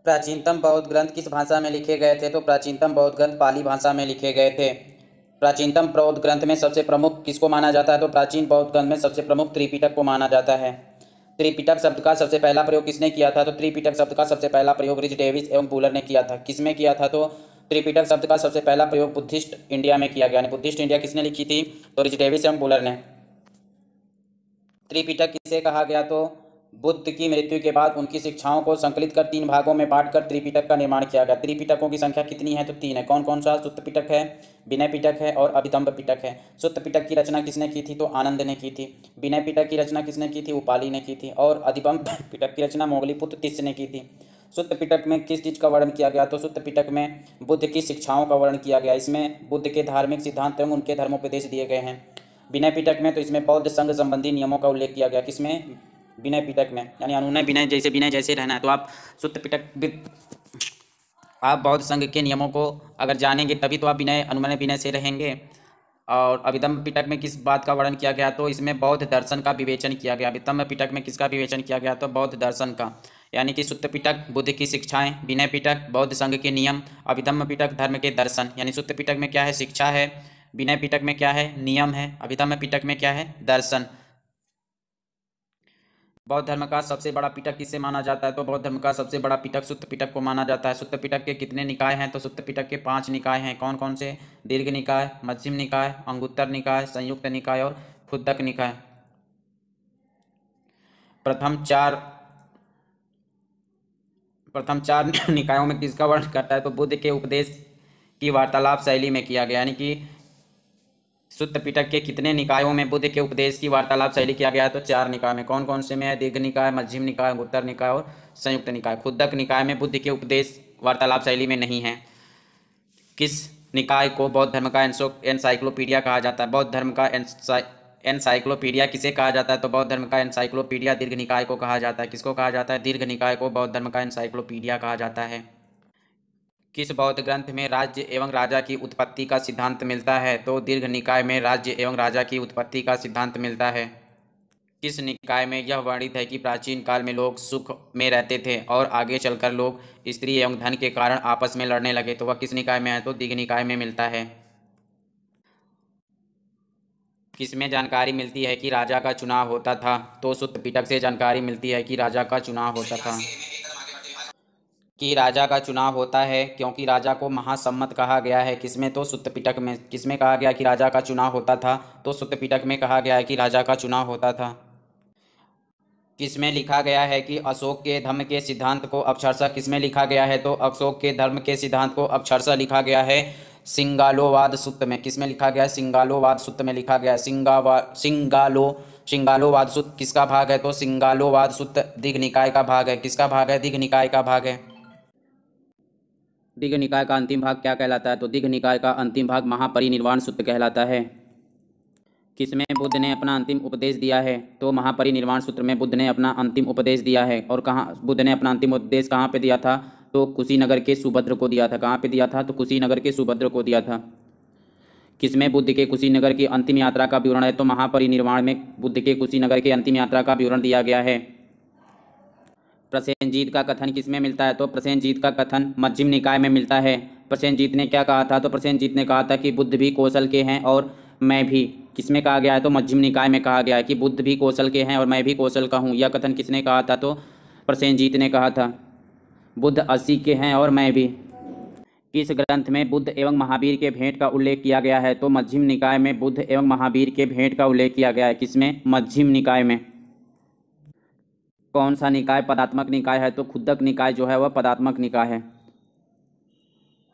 प्राचीनतम बौद्ध ग्रंथ किस भाषा में लिखे गए थे? तो प्राचीनतम बौद्ध ग्रंथ पाली भाषा में लिखे गए थे। प्राचीनतम बौद्ध ग्रंथ में सबसे प्रमुख किसको माना जाता है? तो प्राचीन बौद्ध ग्रंथ में सबसे प्रमुख त्रिपिटक को माना जाता है। त्रिपिटक शब्द का सबसे पहला प्रयोग किसने किया था? तो त्रिपिटक शब्द का सबसे पहला प्रयोग रिच डेविस एवं बुलर ने किया था। किसमें किया था? तो त्रिपिटक शब्द का सबसे पहला प्रयोग बुद्धिस्ट इंडिया में किया गया। यानी बुद्धिस्ट इंडिया किसने लिखी थी? तो रिच डेविस एवं बुलर ने। त्रिपिटक किसे कहा गया? तो बुद्ध की मृत्यु के बाद उनकी शिक्षाओं को संकलित कर 3 भागों में बांटकर त्रिपिटक का निर्माण किया गया। त्रिपिटकों की संख्या कितनी है? तो 3 है। कौन कौन सा? सुत्त पिटक है, विनय पिटक है और अभिधम्म पिटक है। सुत्त पिटक की रचना किसने की थी? तो आनंद ने की थी। विनय पिटक की रचना किसने की थी? उपाली ने की थी। और अभिधम्म पिटक की रचना मोगलीपुत्र तिस्य ने की थी। सुत्त पिटक में किस चीज़ का वर्णन किया गया? तो सुत्त पिटक में बुद्ध की शिक्षाओं का वर्णन किया गया। इसमें बुद्ध के धार्मिक सिद्धांत एवं उनके धर्मोपदेश दिए गए हैं। विनय पिटक में तो इसमें बौद्ध संघ संबंधी नियमों का उल्लेख किया गया। किसमें? विनय पिटक में। यानी अनुनय विनय जैसे रहना है। तो आप सुत्त पिटक आप बौद्ध संघ के नियमों को अगर जानेंगे तभी तो आप विनय अनुनय विनय से रहेंगे। और अभिधम्म पिटक में किस बात का वर्णन किया गया? तो इसमें बौद्ध दर्शन का विवेचन किया गया। अभिधम्म पिटक में किसका विवेचन किया गया? तो बौद्ध दर्शन का। यानी कि सुत्त पिटक बुद्ध की शिक्षाएं, विनय पिटक बौद्ध संघ के नियम, अभिधम्म पिटक धर्म के दर्शन। यानी सुत्त पिटक में क्या है? शिक्षा है। विनय पिटक में क्या है? नियम है। अभिधम्म पिटक में क्या है? दर्शन। बौद्ध धर्म का सबसे बड़ा पिटक किसे माना जाता है? तो बौद्ध धर्म का सबसे बड़ा पिटक सुत्त पिटक को माना जाता है। सुत्त पिटक के कितने निकाय हैं? तो सुत्त पिटक के 5 निकाय हैं। कौन कौन से? दीर्घ निकाय, मध्यम निकाय, अंगुत्तर निकाय, संयुक्त निकाय और खुद्दक निकाय। प्रथम चार निकायों में किसका वर्णन करता है? तो बुद्ध के उपदेश की वार्तालाप शैली में किया गया। यानी कि सुत्त पिटक के कितने निकायों में बुद्ध के उपदेश की वार्तालाप शैली किया गया है? तो 4 निकाय में। कौन कौन से में है? दीर्घ निकाय, मध्यम निकाय, अंगुत्तर निकाय और संयुक्त निकाय। खुद्दक निकाय में बुद्ध के उपदेश वार्तालाप शैली में नहीं है। किस निकाय को बौद्ध धर्म का एनसाइक्लोपीडिया कहा जाता है? बौद्ध धर्म का एनसाइक्लोपीडिया किसे कहा जाता है? तो बौद्ध धर्म का एनसाइक्लोपीडिया दीर्घ निकाय को कहा जाता है। किसको कहा जाता है? दीर्घ निकाय को बौद्ध धर्म का एनसाइक्लोपीडिया कहा जाता है। किस बौद्ध ग्रंथ में राज्य एवं राजा की उत्पत्ति का सिद्धांत मिलता है? तो दीर्घ निकाय में राज्य एवं राजा की उत्पत्ति का सिद्धांत मिलता है। किस निकाय में यह वर्णित है कि प्राचीन काल में लोग सुख में रहते थे और आगे चलकर लोग स्त्री एवं धन के कारण आपस में लड़ने लगे? तो वह किस निकाय में है? तो दीर्घ निकाय में मिलता है। किसमें जानकारी मिलती है कि राजा का चुनाव होता था? तो सुत्त पिटक से जानकारी मिलती है कि राजा का चुनाव होता था। कि राजा का चुनाव होता है क्योंकि राजा को महासम्मत कहा गया है। किसमें? तो सुत्त पिटक में। किसमें कहा गया कि राजा का चुनाव होता था? तो सुत्त पिटक में कहा गया है कि राजा का चुनाव होता था। किसमें लिखा गया है कि अशोक के धर्म के सिद्धांत को अक्षरशः किसमें लिखा गया है? तो अशोक के धर्म के सिद्धांत को अक्षरशः लिखा गया है सिंगालोवाद सूत्र में। किसमें लिखा गया है? सिंगालोवाद सूत्र में लिखा गया है। सिंगालोवाद सूत्र किसका भाग है? तो सिंगालोवाद सूत्र दीघ निकाय का भाग है। किसका भाग है? दीघ निकाय का भाग है। दीघ निकाय का अंतिम भाग क्या कहलाता है? तो दीघ निकाय का अंतिम भाग महापरिनिर्वाण सूत्र कहलाता है। किसमें बुद्ध ने अपना अंतिम उपदेश दिया है? तो महापरिनिर्वाण सूत्र में बुद्ध ने अपना अंतिम उपदेश दिया है। और कहाँ बुद्ध ने अपना अंतिम उपदेश कहाँ पे दिया था? तो कुशीनगर के सुभद्र को दिया था। कहाँ पे दिया था? तो कुशीनगर के सुभद्र को दिया था। किसमें बुद्ध के कुशीनगर की अंतिम यात्रा का विवरण है? तो महापरिनिर्वाण में बुद्ध के कुशीनगर की अंतिम यात्रा का विवरण दिया गया है। प्रसेनजीत का कथन किसमें मिलता है? तो प्रसेनजीत का कथन मध्यम निकाय में मिलता है। प्रसेनजीत ने क्या कहा था? तो प्रसेनजीत ने कहा था कि बुद्ध भी कौशल के हैं और मैं भी। किसमें कहा गया है? तो मध्यम निकाय में कहा गया है कि बुद्ध भी कौशल के हैं और मैं भी कौशल का हूँ। यह कथन किसने कहा था? तो प्रसेनजीत ने कहा था। बुद्ध 80 के हैं और मैं भी। किस ग्रंथ में बुद्ध एवं महावीर के भेंट का उल्लेख किया गया है? तो मध्यम निकाय में बुद्ध एवं महावीर के भेंट का उल्लेख किया गया है। किसमें? मध्यम निकाय में। कौन सा निकाय पदात्मक निकाय है? तो खुद्दक निकाय जो है वह पदात्मक निकाय है।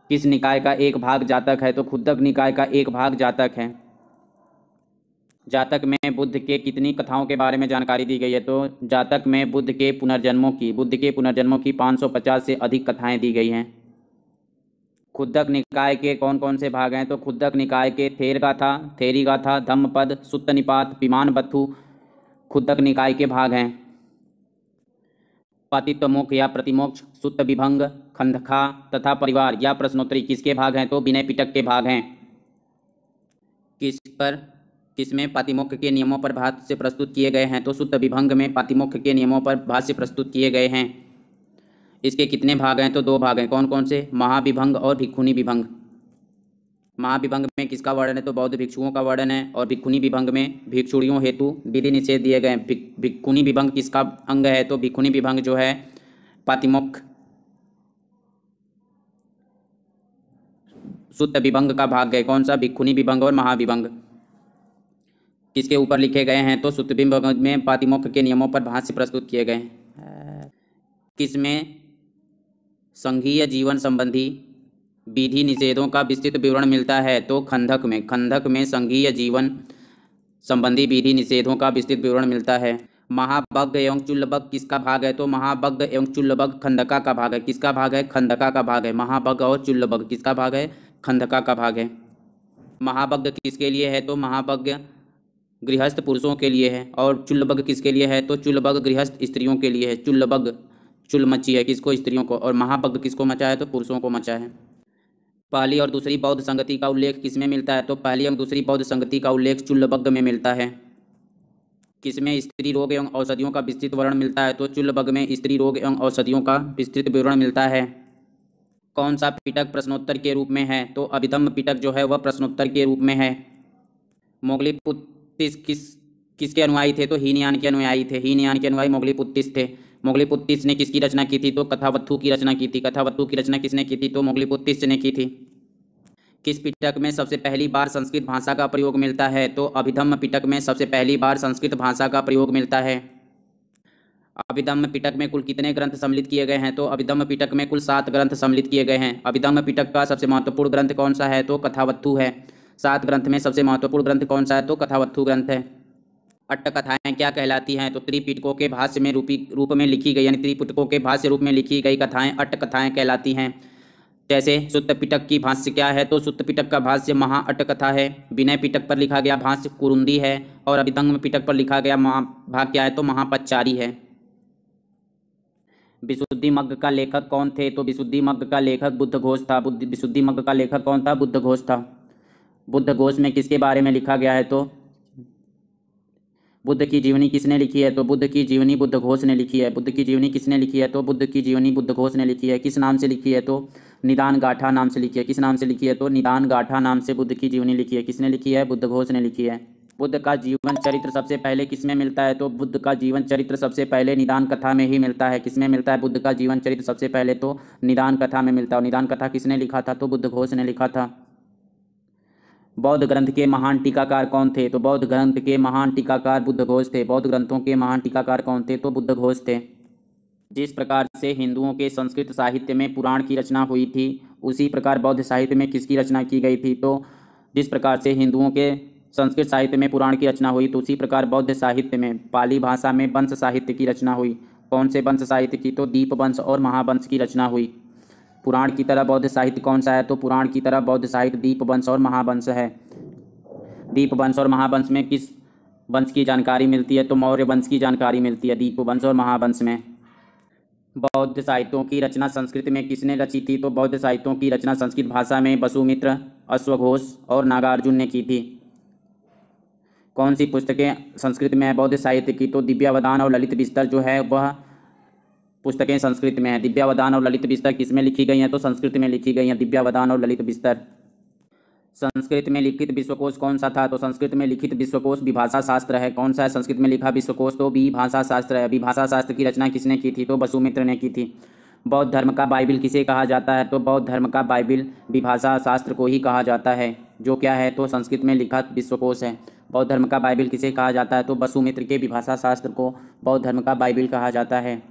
किस निकाय का एक भाग जातक है? तो खुद्दक निकाय का एक भाग जातक है। जातक में बुद्ध के कितनी कथाओं के बारे में जानकारी दी गई है? तो जातक में बुद्ध के पुनर्जन्मों की 550 से अधिक कथाएं दी गई हैं। खुद्दक निकाय के कौन कौन से भाग हैं? तो खुद्दक निकाय के थेरी गाथा, धम्मपद, सुत्त निपात, विमान बत्थु खुद्दक निकाय के भाग हैं। पतित्वमोक्ष या प्रतिमोक्ष, सुत्त विभंग, खंडखा तथा परिवार या प्रश्नोत्तरी किसके भाग हैं? तो विनय पिटक के भाग हैं। किसमें पातिमोक्ष के नियमों पर भाष्य से प्रस्तुत किए गए हैं? तो सुत्त विभंग में पातिमोक्ष के नियमों पर भाष्य प्रस्तुत किए गए हैं। इसके कितने भाग हैं? तो 2 भाग हैं। कौन कौन से? महाविभंग और भिक्खुनी विभंग। महाविभंग में किसका वर्णन है? तो बौद्ध भिक्षुओं का वर्णन है। और भिक्खुनी विभंग में भिक्षुणियों हेतु विधि निषेध दिए गए हैं। भिक्खुनी विभंग किसका अंग है? तो भिक्खुनी विभंग जो है पातिमोक्ष सुत्त विभंग का भाग है। कौन सा? भिक्खुनी विभंग और महाविभंग। किसके ऊपर लिखे गए हैं? तो सुत्त विभंग में पातिमोक्ष के नियमों पर भाष्य प्रस्तुत किए गए हैं। किसमें संघीय जीवन संबंधी विधि निषेधों का विस्तृत विवरण मिलता है? तो खंडक में। खंडक में संघीय जीवन संबंधी विधि निषेधों का विस्तृत विवरण मिलता है। महाभग एवं चुल्लभग किसका भाग है? तो महाभग एवं चुल्लभग खंडका का भाग है। किसका भाग है? खंडका का भाग है। महाभग और चुल्लभग किसका भाग है? खंडका का भाग है। महाभग किसके लिए है? तो महाभग गृहस्थ पुरुषों के लिए है। और चुल्लभग किसके लिए है? तो चुल्लभग गृहस्थ स्त्रियों के लिए है। चुल्लभग चुल मची है किसको? स्त्रियों को। और महाभग किसको मचा है? तो पुरुषों को मचा है। पहली और दूसरी बौद्ध संगति का उल्लेख किसमें मिलता है? तो पहली और दूसरी बौद्ध संगति का उल्लेख चुल्लभग में मिलता है। किसमें स्त्री रोग एवं औषधियों का विस्तृत वर्णन मिलता है? तो चुल्लभग में स्त्री रोग एवं औषधियों का विस्तृत विवरण मिलता है। कौन सा पिटक प्रश्नोत्तर के रूप में है? तो अभिधम्म पिटक जो है वह प्रश्नोत्तर के रूप में है। मोगलीपुत्तिस किसके अनुयायी थे? तो हीनयान के अनुयायी थे। हीनयान के अनुयायी मोगलीपुत्तिस थे। मोगलीपुत्तिस ने किसकी रचना की थी? तो कथावत्थु की रचना की थी। कथावत्थु की रचना किसने की थी? तो मोगलीपुत्तिस ने की थी। किस पिटक में सबसे पहली बार संस्कृत भाषा का प्रयोग मिलता है? तो अभिधम्म पिटक में सबसे पहली बार संस्कृत भाषा का प्रयोग मिलता है। अभिधम्म पिटक में कुल कितने ग्रंथ सम्मिलित किए गए हैं? तो अभिधम्म पिटक में कुल 7 ग्रंथ सम्मिलित किए गए हैं। अभिधम्म पिटक का सबसे महत्वपूर्ण ग्रंथ कौन सा है? तो कथावत्थु है। 7 ग्रंथ में सबसे महत्वपूर्ण ग्रंथ कौन सा है? तो कथावत्थु ग्रंथ है। अट्टकथाएं क्या कहलाती हैं? तो त्रिपिटकों के भाष्य में रूप में लिखी गई, यानी त्रिपिटकों के भाष्य रूप में लिखी गई कथाएं अट्टकथाएं कहलाती हैं। जैसे सुत्त पिटक की भाष्य क्या है? तो सुत्त पिटक का भाष्य महा अट्टकथा है। विनय पिटक पर लिखा गया भाष्य कुरुंदी है। और अभिधम्म पिटक पर लिखा गया महाभाग क्या है? तो महापच्चारी है। विशुद्धि मग्ग का लेखक कौन थे? तो विशुद्धि मग्ग का लेखक बुद्धघोष था। विशुद्धि मग्ग का लेखक कौन था? बुद्धघोष था। बुद्धघोष में किसके बारे में लिखा गया है? तो बुद्ध की जीवनी किसने लिखी है? तो बुद्ध की जीवनी बुद्धघोष ने लिखी है। बुद्ध की जीवनी किसने लिखी है? तो बुद्ध की जीवनी बुद्धघोष ने लिखी है। किस नाम से लिखी है? तो निदान गाथा नाम से लिखी है। किस नाम से लिखी है? तो निदान गाथा नाम से बुद्ध की जीवनी लिखी है। किसने लिखी है? बुद्धघोष ने लिखी है। बुद्ध का जीवन चरित्र सबसे पहले किसमें मिलता है? तो बुद्ध का जीवन चरित्र सबसे पहले निदान कथा में ही मिलता है। किसमें मिलता है बुद्ध का जीवन चरित्र सबसे पहले? तो निदान कथा में मिलता है। और निदान कथा किसने लिखा था? तो बुद्धघोष ने लिखा था। बौद्ध ग्रंथ के महान टीकाकार कौन थे? तो बौद्ध ग्रंथ के महान टीकाकार बुद्धघोष थे। बौद्ध ग्रंथों के महान टीकाकार कौन थे? तो बुद्धघोष थे। जिस प्रकार से हिंदुओं के संस्कृत साहित्य में पुराण की रचना हुई थी, उसी प्रकार बौद्ध साहित्य में किसकी रचना की गई थी? तो जिस प्रकार से हिंदुओं के संस्कृत साहित्य में पुराण की रचना हुई, तो उसी प्रकार बौद्ध साहित्य में पाली भाषा में वंश साहित्य की रचना हुई। कौन से वंश साहित्य की? तो दीप वंश और महावंश की रचना हुई। पुराण की तरह बौद्ध साहित्य कौन सा है? तो पुराण की तरह बौद्ध साहित्य दीप वंश और महावंश है। दीप वंश और महावंश में किस वंश की जानकारी मिलती है? तो मौर्य वंश की जानकारी मिलती है दीप वंश और महावंश में। बौद्ध साहित्यों की रचना संस्कृत में किसने रची थी? तो बौद्ध साहित्यों की रचना संस्कृत भाषा में वसुमित्र, अश्वघोष और नागार्जुन ने की थी। कौन सी पुस्तकें संस्कृत में है बौद्ध साहित्य की? तो दिव्यावदान और ललित विस्तर जो है वह पुस्तकें संस्कृत में है। दिव्यावदान और ललित विस्तर किस में लिखी गई हैं? तो संस्कृत में लिखी गई हैं दिव्यावदान और ललित विस्तर। संस्कृत में लिखित विश्वकोश कौन सा था? तो संस्कृत में लिखित विश्वकोश विभाषा शास्त्र है। कौन सा है संस्कृत में लिखा विश्वकोश? तो विभाषा शास्त्र है। विभाषा शास्त्र की रचना किसने की थी? तो वसुमित्र ने की थी। बौद्ध धर्म का बाइबिल किसे कहा जाता है? तो बौद्ध धर्म का बाइबिल विभाषा शास्त्र को ही कहा जाता है, जो क्या है? तो संस्कृत में लिखा विश्वकोश है। बौद्ध धर्म का बाइबिल किसे कहा जाता है? तो वसुमित्र के विभाषा शास्त्र को बौद्ध धर्म का बाइबिल कहा जाता है।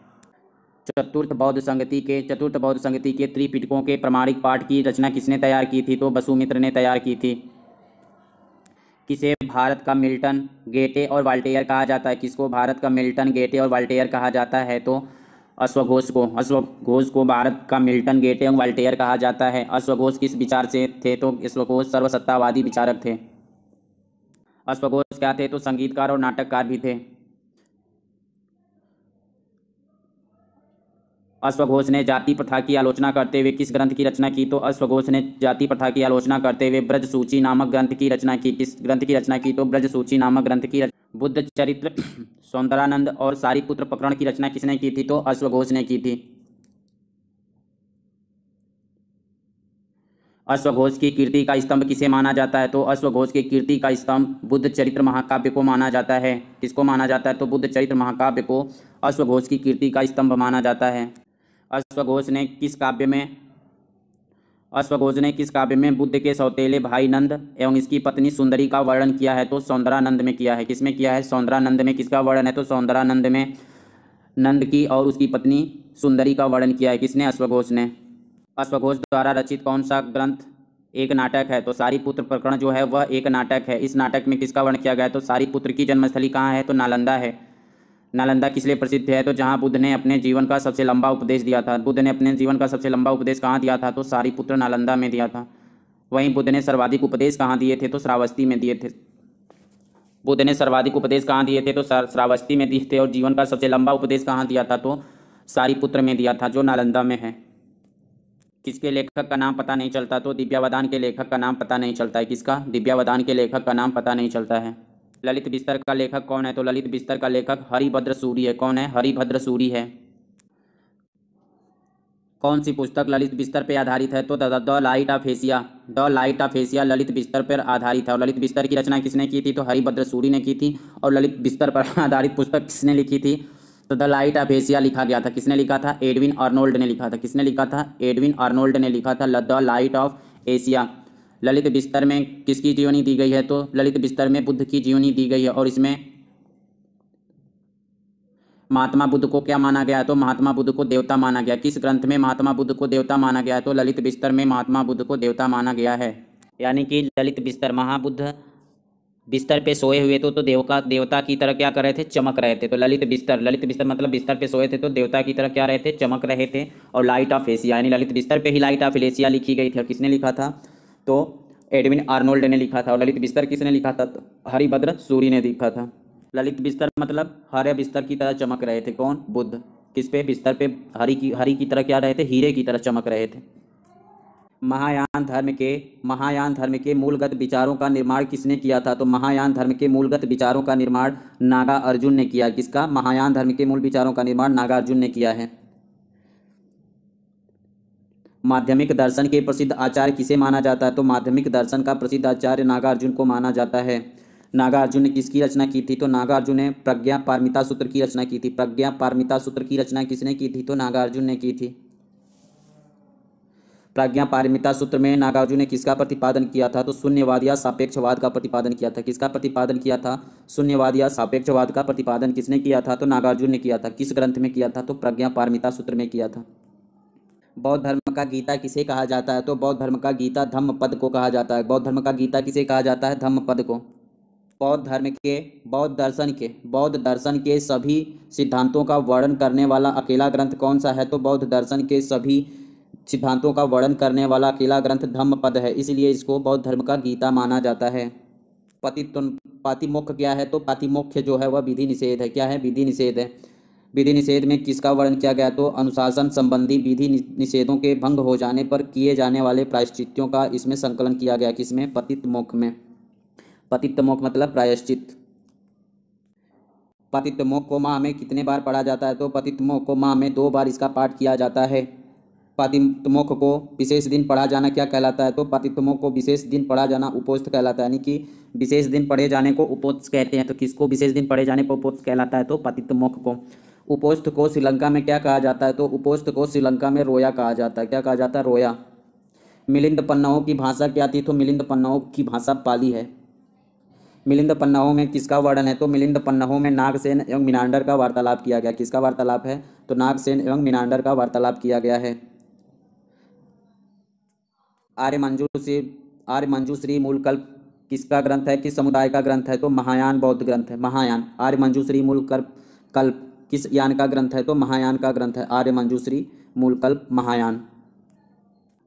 चतुर्थ बौद्ध संगति के त्रिपिटकों के प्रमाणिक पाठ की रचना किसने तैयार की थी? तो वसुमित्र ने तैयार की थी। किसे भारत का मिल्टन, गेटे और वाल्टेयर कहा जाता है? किसको भारत का मिल्टन, गेटे और वाल्टेयर कहा जाता है? तो अश्वघोष को। अश्वघोष को भारत का मिल्टन, गेटे और वाल्टेयर कहा जाता है। अश्वघोष किस विचार से थे? तो अश्वघोष सर्वसत्तावादी विचारक थे। अश्वघोष क्या थे? तो संगीतकार और नाटककार भी थे। अश्वघोष ने जाति प्रथा की आलोचना करते हुए किस ग्रंथ की रचना की? तो अश्वघोष ने जाति प्रथा की आलोचना करते हुए ब्रज सूची नामक ग्रंथ की रचना की। किस ग्रंथ की रचना की? तो ब्रज सूची नामक ग्रंथ की रचना। बुद्ध चरित्र, सौंदरानंद और सारिपुत्र प्रकरण की रचना किसने की थी? तो अश्वघोष ने की थी। अश्वघोष की कीर्ति का स्तंभ किसे माना जाता है? तो अश्वघोष की कीर्ति का स्तंभ बुद्ध चरित्र महाकाव्य को माना जाता है। किसको माना जाता है? तो बुद्ध चरित्र महाकाव्य को अश्वघोष की कीर्ति का स्तंभ माना जाता है। अश्वघोष ने किस काव्य में बुद्ध के सौतेले भाई नंद एवं इसकी पत्नी सुंदरी का वर्णन किया है? तो सौंदरानंद में किया है। किसमें किया है? सौंदरानंद में। किसका वर्णन है? तो सौंदरानंद में नंद की और उसकी पत्नी सुंदरी का वर्णन किया है। किसने? अश्वघोष ने। अश्वघोष द्वारा रचित कौन सा ग्रंथ एक नाटक है? तो सारीपुत्र प्रकरण जो है वह एक नाटक है। इस नाटक में किसका वर्णन किया गया है? तो सारीपुत्र की जन्मस्थली कहाँ है? तो नालंदा है। नालंदा किस लिए प्रसिद्ध है? तो जहाँ बुद्ध ने अपने जीवन का सबसे लंबा उपदेश दिया था। बुद्ध ने अपने जीवन का सबसे लंबा उपदेश कहाँ दिया था? तो सारीपुत्र नालंदा में दिया था। वहीं बुद्ध ने सर्वाधिक उपदेश कहाँ दिए थे? तो श्रावस्ती में दिए थे। बुद्ध ने सर्वाधिक उपदेश कहाँ दिए थे? तो श्रावस्ती में दिए थे। और जीवन का सबसे लंबा उपदेश कहाँ दिया था? तो सारीपुत्र में दिया था, जो नालंदा में है। किसके लेखक का नाम पता नहीं चलता? तो दिव्यावदान के लेखक का नाम पता नहीं चलता है। किसका? दिव्यावदान के लेखक का नाम पता नहीं चलता है। ललित बिस्तर का लेखक कौन है? तो ललित बिस्तर का लेखक हरिभद्र सूरी है। कौन है? हरिभद्र सूरी है। कौन सी पुस्तक ललित बिस्तर पर आधारित है? तो the light of Asia. The light of Asia Lalit बिस्तर पर आधारित है। और ललित बिस्तर की रचना किसने की थी? तो हरिभद्र सूरी ने की थी। और ललित बिस्तर पर आधारित पुस्तक किसने लिखी थी? तो द लाइट ऑफ एशिया लिखा गया था। किसने लिखा था? एडविन आर्नोल्ड ने लिखा था। किसने लिखा था? एडविन आर्नोल्ड ने लिखा था the light of Asia. Lalit बिस्तर में किसकी जीवनी दी गई है? तो ललित बिस्तर में बुद्ध की जीवनी दी गई है। और इसमें महात्मा बुद्ध को क्या माना गया है? तो महात्मा बुद्ध को देवता माना गया। किस ग्रंथ में महात्मा बुद्ध को देवता माना गया है? तो ललित बिस्तर में महात्मा बुद्ध को देवता माना गया है। यानी कि ललित बिस्तर, महाबुद्ध बिस्तर पे सोए हुए तो देवता की तरह क्या कर रहे थे? चमक रहे थे। तो ललित बिस्तर मतलब बिस्तर पे सोए थे तो देवता की तरह क्या रहे थे? चमक रहे थे। और लाइट ऑफ एशिया यानी ललित बिस्तर पे ही लाइट ऑफ एशिया लिखी गई थी। और किसने लिखा था? तो एडविन आर्नोल्ड ने लिखा था। और ललित बिस्तर किसने लिखा था? तो हरिभद्र सूरी ने लिखा था। ललित बिस्तर मतलब हरे बिस्तर की तरह चमक रहे थे। कौन? बुद्ध। किस पे? बिस्तर पे हरी की तरह क्या रहे थे? हीरे की तरह चमक रहे थे। महायान धर्म के मूलगत विचारों का निर्माण किसने किया था? तो महायान धर्म के मूलगत विचारों का निर्माण नागा अर्जुन ने किया। किसका? महायान धर्म के मूल विचारों का निर्माण नागा अर्जुन ने किया है। माध्यमिक दर्शन के प्रसिद्ध आचार्य किसे माना जाता है? तो माध्यमिक दर्शन का प्रसिद्ध आचार्य नागार्जुन को माना जाता है। नागार्जुन ने किसकी रचना की थी? तो नागार्जुन ने प्रज्ञा पारमिता सूत्र की रचना की थी। प्रज्ञा पारमिता सूत्र की रचना किसने की थी? तो नागार्जुन ने की थी। प्रज्ञा पारमिता सूत्र में नागार्जुन ने किसका प्रतिपादन किया था? तो शून्यवाद या सापेक्षवाद का प्रतिपादन किया था। किसका प्रतिपादन किया था? शून्यवाद या सापेक्षवाद का प्रतिपादन किसने किया था? तो नागार्जुन ने किया था। किस ग्रंथ में किया था? तो प्रज्ञा पारमिता सूत्र में किया था। बौद्ध धर्म का गीता किसे कहा जाता है? तो बौद्ध धर्म का गीता धम्म पद को कहा जाता है। बौद्ध धर्म का गीता किसे कहा जाता है? धम्म पद को। बौद्ध दर्शन के सभी सिद्धांतों का वर्णन करने वाला अकेला ग्रंथ कौन सा है? तो बौद्ध दर्शन के सभी सिद्धांतों का वर्णन करने वाला अकेला ग्रंथ धम्मपद है। इसलिए इसको बौद्ध धर्म का गीता माना जाता है। पातिमोक्ष क्या है? तो पातिमोक्ष जो है वह विधि निषेध है। क्या है? विधि निषेध है। विधि निषेध में किसका वर्णन किया गया? तो अनुशासन संबंधी विधि निषेधों के भंग हो जाने पर किए जाने वाले प्रायश्चित्यों का इसमें संकलन किया गया। किसमें? पतितमोक्ष में। पतितमोक्ष मतलब प्रायश्चित। पतितमोक्ष को माह में कितने बार पढ़ा जाता है? तो पतितमोक्ष को माह में 2 बार इसका पाठ किया जाता है। पतितमोक्ष को विशेष दिन पढ़ा जाना क्या कहलाता है? तो पतितमोक्ष को विशेष दिन पढ़ा जाना उपोत्स कहलाता है। यानी कि विशेष दिन पढ़े जाने को उपोत्स कहते हैं। तो किसको विशेष दिन पढ़े जाने को उपोत्स कहलाता है? तो पतितमोक्ष को। उपोत्स को श्रीलंका में क्या कहा जाता है? तो उपोत्स को श्रीलंका में रोया कहा जाता है। क्या कहा जाता है? रोया। मिलिंद पन्नाहों की भाषा क्या थी? तो मिलिंद पन्नाहों की भाषा पाली है। मिलिंद पन्नाहों में किसका वर्णन है? तो मिलिंद पन्नाहों में नागसेन एवं मीनांडर का वार्तालाप किया गया। किसका वार्तालाप है? तो नागसेन एवं मीनांडर का वार्तालाप किया गया है। आर्यमंजूश्री मूलकल्प किसका ग्रंथ है? किस समुदाय का ग्रंथ है? तो महायान बौद्ध ग्रंथ है। महायान। आर्यमंजूश्री मूलकल्प किस यान का ग्रंथ है? तो महायान का ग्रंथ है। आर्यमंजूश्री मूलकल्प महायान।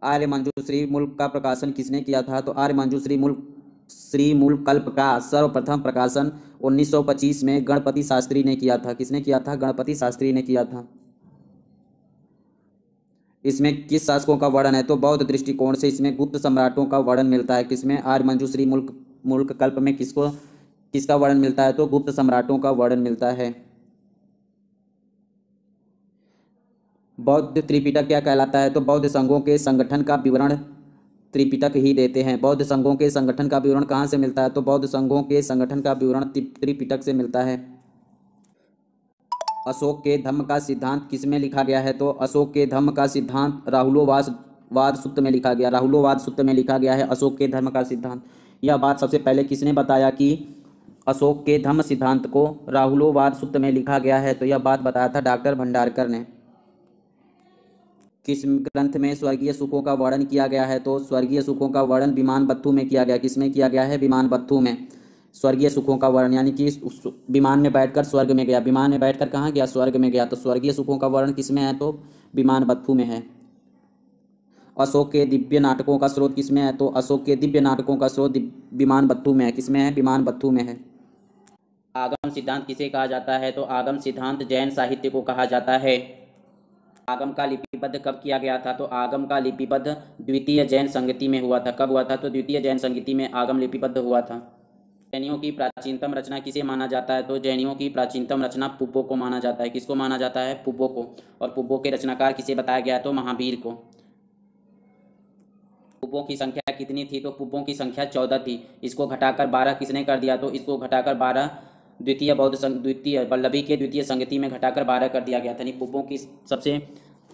आर्यमंजूश्री मूल का प्रकाशन किसने किया था? तो आर्यमंजूश्री मूलकल्प का सर्वप्रथम प्रकाशन 1925 में गणपति शास्त्री ने किया था। किसने किया था? गणपति शास्त्री ने किया था। इसमें किस शासकों का वर्णन है? तो बौद्ध दृष्टिकोण से इसमें गुप्त सम्राटों का वर्णन मिलता है। किसमें? आर्यमंजूश्री मूलकल्प में किसका वर्णन मिलता है? तो गुप्त सम्राटों का वर्णन मिलता है। बौद्ध त्रिपिटक क्या कहलाता है? तो बौद्ध संघों के संगठन का विवरण त्रिपिटक ही देते हैं। बौद्ध संघों के संगठन का विवरण कहाँ से मिलता है? तो बौद्ध संघों के संगठन का विवरण त्रिपिटक से मिलता है। अशोक के धम्म का सिद्धांत किसमें लिखा गया है? तो अशोक के धम्म का सिद्धांत राहुलोवाद सूत्र में लिखा गया। राहुलोवाद सूत्र में लिखा गया है अशोक के धर्म का सिद्धांत। यह बात सबसे पहले किसने बताया कि अशोक के धम्म सिद्धांत को राहुलोवाद सूत्र में लिखा गया है? तो यह बात बताया था डॉक्टर भंडारकर ने। किस ग्रंथ में स्वर्गीय सुखों का वर्णन किया गया है? तो स्वर्गीय सुखों का वर्णन विमान बत्थु में किया गया। किसमें किया गया है? विमान बत्थु में। स्वर्गीय सुखों का वर्णन यानी कि विमान में बैठकर स्वर्ग में गया। विमान में बैठकर कहाँ गया? स्वर्ग में गया। तो स्वर्गीय सुखों का वर्णन किसमें है? तो विमान बत्थु में है। अशोक के दिव्य नाटकों का स्रोत किसमें है? तो अशोक के दिव्य नाटकों का स्रोत विमान बत्थु में है। किसमें है? विमान बत्थु में है। आगम सिद्धांत किसे कहा जाता है? तो आगम सिद्धांत जैन साहित्य को कहा जाता है। आगम का लिपिबद्ध कब किया गया था? तो आगम का लिपिबद्ध द्वितीय जैन संगति में हुआ था। कब हुआ था? तो द्वितीय जैन संगति में आगम लिपिबद्ध हुआ था। जैनियों की प्राचीनतम रचना किसे माना जाता है? तो जैनियों की प्राचीनतम रचना पुब्बो को माना जाता है। किसको माना जाता है? पुब्बो को। और पुब्बो के रचनाकार किसे बताया गया? तो महावीर को। पुब्बों की संख्या कितनी थी? तो पुब्बों की संख्या 14 थी। इसको घटाकर 12 किसने कर दिया? तो इसको घटाकर 12 द्वितीय वल्लभी के द्वितीय संगति में घटाकर 12 कर दिया गया था। यानी पुब्बों की सबसे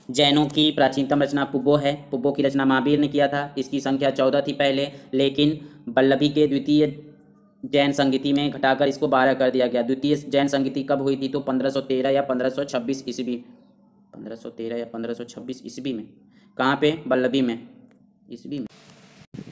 जैनों की प्राचीनतम रचना पुब्बो है। पुब्बो की रचना महावीर ने किया था। इसकी संख्या 14 थी पहले, लेकिन वल्लभी के द्वितीय जैन संगति में घटाकर इसको 12 कर दिया गया। द्वितीय जैन संगति कब हुई थी? तो 1513 या 1526 ईस्वी। 1513 या 1526 ईस्वी में। कहाँ पे? वल्लभी में, ईस्वी में।